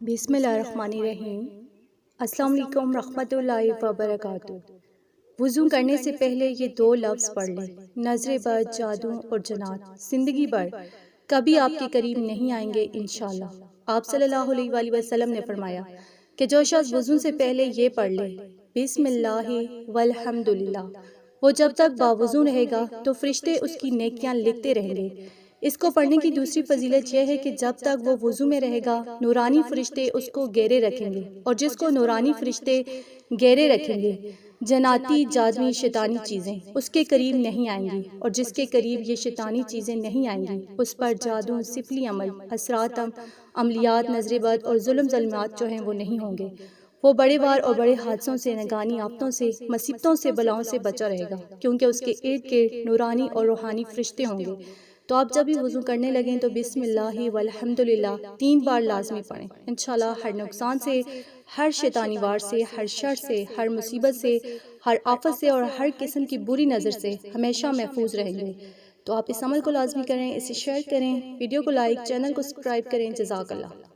بسم اللہ الرحمن الرحیم۔ السلام علیکم رحمۃ اللہ وبرکاتہ۔ وضو کرنے سے پہلے یہ دو لفظ پڑھ لیں، نظر بد، جادو اور جنات زندگی بھر کبھی آپ کے قریب نہیں آئیں گے انشاءاللہ۔ آپ صلی اللہ علیہ وآلہ وسلم نے فرمایا کہ جو شخص وضو سے پہلے یہ پڑھ لے بسم اللہ والحمدللہ، وہ جب تک باوضو رہے گا تو فرشتے اس کی نیکیاں لکھتے رہیں گے۔ اس کو پڑھنے کی دوسری فضیلت یہ ہے کہ جب تک وہ وضو میں رہے گا نورانی فرشتے اس کو گھیرے رکھیں گے، اور جس کو نورانی فرشتے گھیرے رکھیں گے جناتی، جادوی، شیطانی چیزیں اس کے قریب نہیں آئیں گی، اور جس کے قریب یہ شیطانی چیزیں نہیں آئیں گی اس پر جادو، سفلی عمل، اثرات، عملیات، نظر بد اور ظلمات جو ہیں وہ نہیں ہوں گے۔ وہ بڑے وار اور بڑے حادثوں سے، نگانی آفتوں سے، مصیبتوں سے، بلاؤں سے بچا رہے گا، کیونکہ اس کے ارد گرد نورانی اور روحانی فرشتے ہوں گے۔ تو آپ جب بھی وضو کرنے لگیں تو بسم اللہ والحمدللہ 3 بار لازمی پڑھیں۔ انشاءاللہ ہر نقصان سے، ہر شیطانی وار سے، ہر شر سے، ہر مصیبت سے، ہر آفت سے اور ہر قسم کی بری نظر سے ہمیشہ محفوظ رہیں گے۔ تو آپ اس عمل کو لازمی کریں، اسے شیئر کریں، ویڈیو کو لائک، چینل کو سبسکرائب کریں۔ جزاک اللہ۔